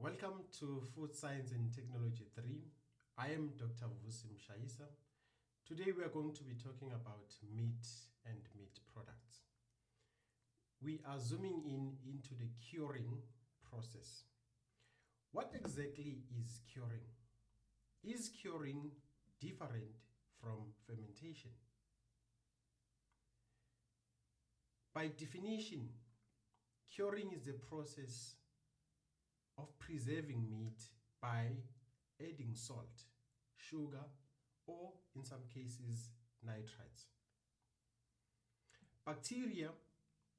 Welcome to Food Science and Technology 3. I am Dr. Mshayisa. Today we are going to be talking about meat and meat products. We are zooming into the curing process. What exactly is curing? Is curing different from fermentation? By definition, curing is the process of preserving meat by adding salt, sugar, or in some cases, nitrates. Bacteria,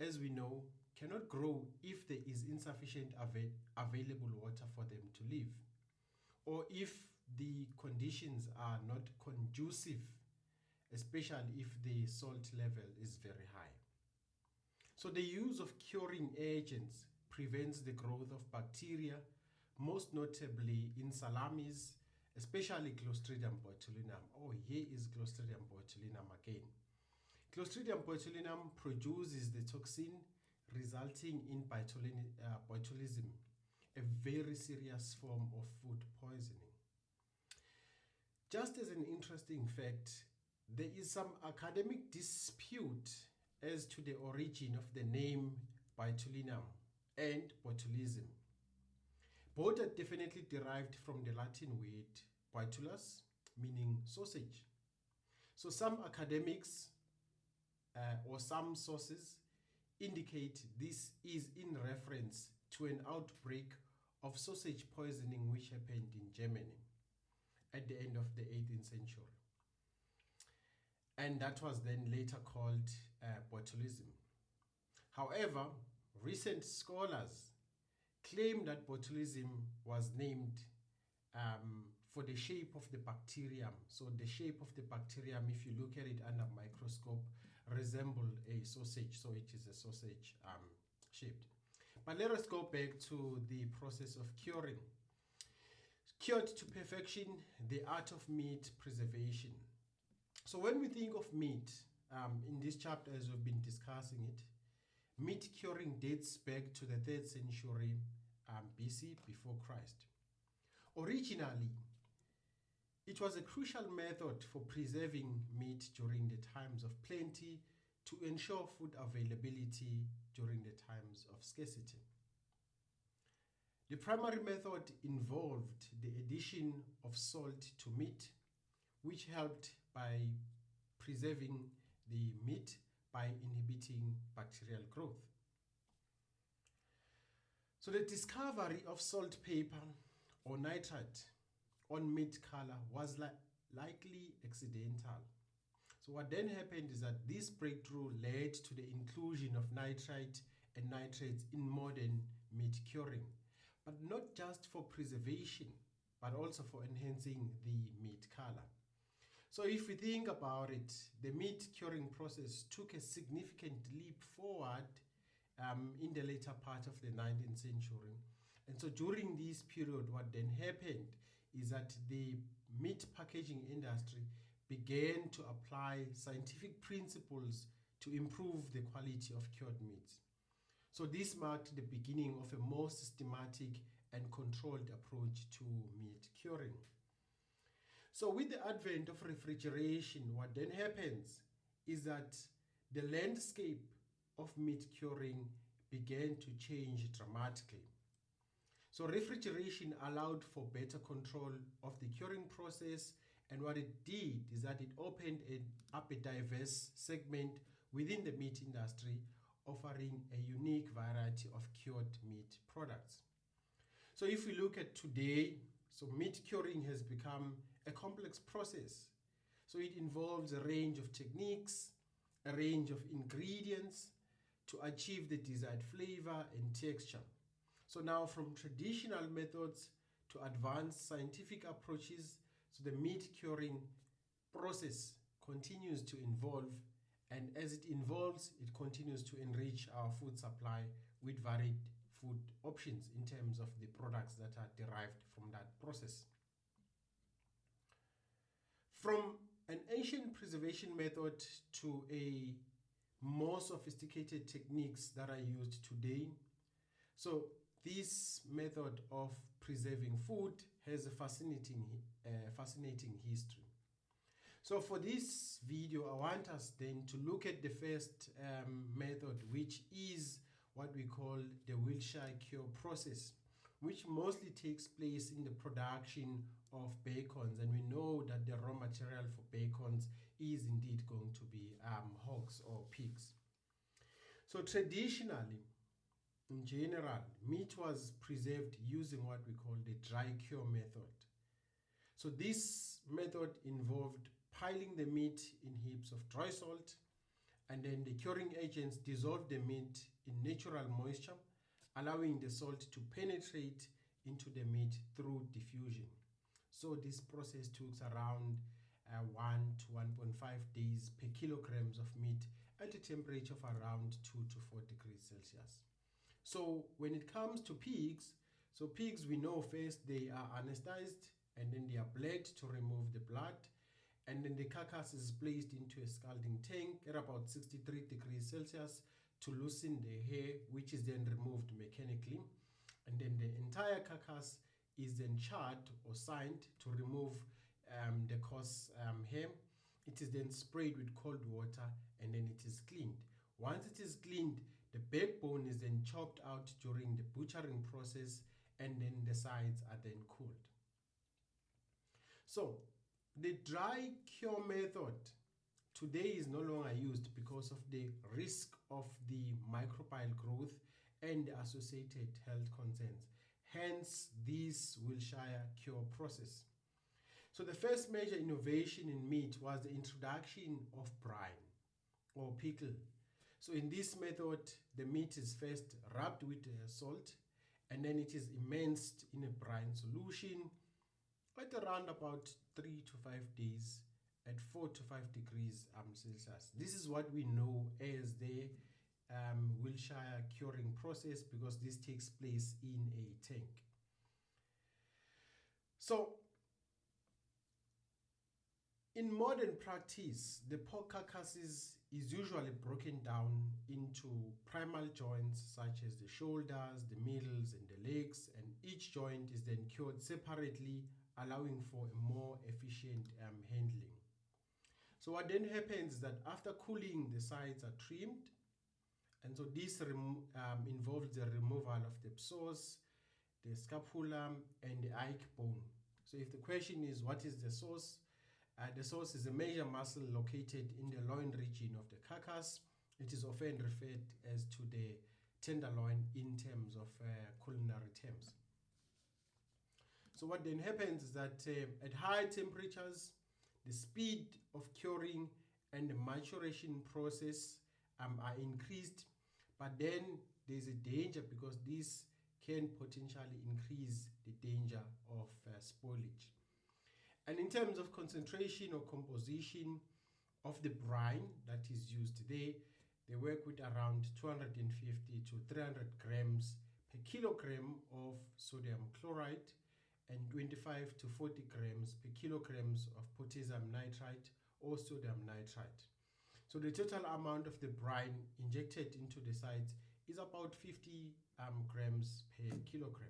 as we know, cannot grow if there is insufficient available water for them to live, or if the conditions are not conducive, especially if the salt level is very high. So the use of curing agents prevents the growth of bacteria, most notably in salamis, especially Clostridium botulinum. Oh, here is Clostridium botulinum again. Clostridium botulinum produces the toxin resulting in botulism, a very serious form of food poisoning. Just as an interesting fact, there is some academic dispute as to the origin of the name botulinum and botulism. Both are definitely derived from the Latin word botulus, meaning sausage. So some academics or some sources indicate this is in reference to an outbreak of sausage poisoning which happened in Germany at the end of the 18th century. And that was then later called botulism. However, recent scholars claim that botulism was named for the shape of the bacterium. So the shape of the bacterium, if you look at it under a microscope, resemble a sausage. So it is a sausage shaped. But let us go back to the process of curing. Cured to perfection, the art of meat preservation. So when we think of meat, in this chapter as we've been discussing it, meat curing dates back to the 3rd century BC, before Christ. Originally, it was a crucial method for preserving meat during the times of plenty to ensure food availability during the times of scarcity. The primary method involved the addition of salt to meat, which helped by preserving the meat by inhibiting bacterial growth. So the discovery of saltpeter or nitrate on meat color was likely accidental. So what then happened is that this breakthrough led to the inclusion of nitrite and nitrates in modern meat curing, but not just for preservation, but also for enhancing the meat color. So if we think about it, the meat curing process took a significant leap forward in the later part of the 19th century. And so during this period, what then happened is that the meat packaging industry began to apply scientific principles to improve the quality of cured meats. So this marked the beginning of a more systematic and controlled approach to meat curing. So with the advent of refrigeration, what then happens is that the landscape of meat curing began to change dramatically. So refrigeration allowed for better control of the curing process, and what it did is that it opened up a diverse segment within the meat industry, offering a unique variety of cured meat products. So if we look at today, so meat curing has become a complex process. So it involves a range of techniques, a range of ingredients to achieve the desired flavor and texture. So now from traditional methods to advanced scientific approaches, so the meat curing process continues to evolve, and as it evolves, it continues to enrich our food supply with varied food options in terms of the products that are derived from that process. From an ancient preservation method to a more sophisticated techniques that are used today. So this method of preserving food has a fascinating history. So for this video, I want us then to look at the first method, which is what we call the Wiltshire cure process, which mostly takes place in the production of bacons. And we know that the raw material for bacons is indeed going to be hogs or pigs. So traditionally, in general, meat was preserved using what we call the dry cure method. So this method involved piling the meat in heaps of dry salt, and then the curing agents dissolve the meat in natural moisture, allowing the salt to penetrate into the meat through diffusion. So this process took around 1 to 1.5 days per kilograms of meat at a temperature of around 2 to 4 degrees Celsius. So when it comes to pigs, so pigs, we know first they are anesthetized, and then they are bled to remove the blood, and then the carcass is placed into a scalding tank at about 63 degrees Celsius to loosen the hair, which is then removed mechanically. And then the entire carcass is then charred or signed to remove the coarse hair. It is then sprayed with cold water, and then it is cleaned. Once it is cleaned, the backbone is then chopped out during the butchering process, and then the sides are then cooled. So the dry cure method today is no longer used because of the risk of the microbial growth and the associated health concerns. Hence, this Wiltshire cure process. So the first major innovation in meat was the introduction of brine or pickle. So in this method, the meat is first rubbed with salt, and then it is immersed in a brine solution at around about 3 to 5 days at 4 to 5 degrees Celsius. This is what we know as the Wiltshire curing process, because this takes place in a tank. So in modern practice, the pork carcasses is usually broken down into primal joints such as the shoulders, the middles, and the legs, and each joint is then cured separately, allowing for a more efficient handling. So what then happens is that after cooling, the sides are trimmed, and so this involves the removal of the psoas, the scapula, and the ike bone. So if the question is what is the psoas? The psoas is a major muscle located in the loin region of the carcass. It is often referred as to the tenderloin in terms of culinary terms. So what then happens is that at high temperatures, the speed of curing and the maturation process are increased, but then there's a danger, because this can potentially increase the danger of spoilage. And in terms of concentration or composition of the brine that is used today, they work with around 250 to 300 grams per kilogram of sodium chloride and 25 to 40 grams per kilograms of potassium nitrite or sodium nitrite. So the total amount of the brine injected into the sides is about 50 grams per kilogram.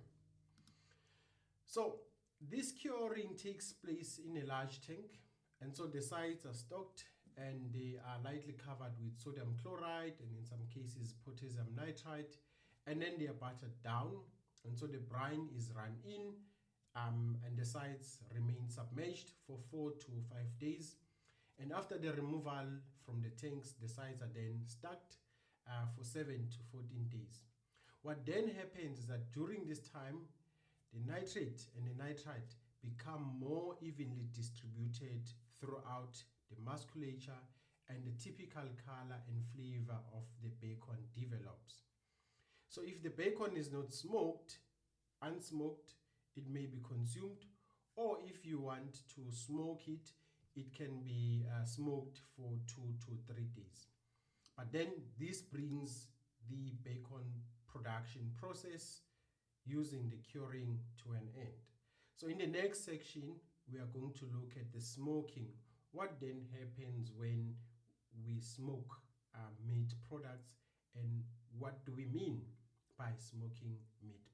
So this curing takes place in a large tank, and so the sides are stocked and they are lightly covered with sodium chloride and in some cases potassium nitrite, and then they are battered down, and so the brine is run in, and the sides remain submerged for 4 to 5 days. And after the removal from the tanks, the sides are then stacked for 7 to 14 days. What then happens is that during this time, the nitrate and the nitrite become more evenly distributed throughout the musculature, and the typical color and flavor of the bacon develops. So if the bacon is not smoked, unsmoked, it may be consumed, or if you want to smoke it, it can be smoked for 2 to 3 days. But then this brings the bacon production process using the curing to an end. So in the next section, we are going to look at the smoking. What then happens when we smoke meat products, and what do we mean by smoking meat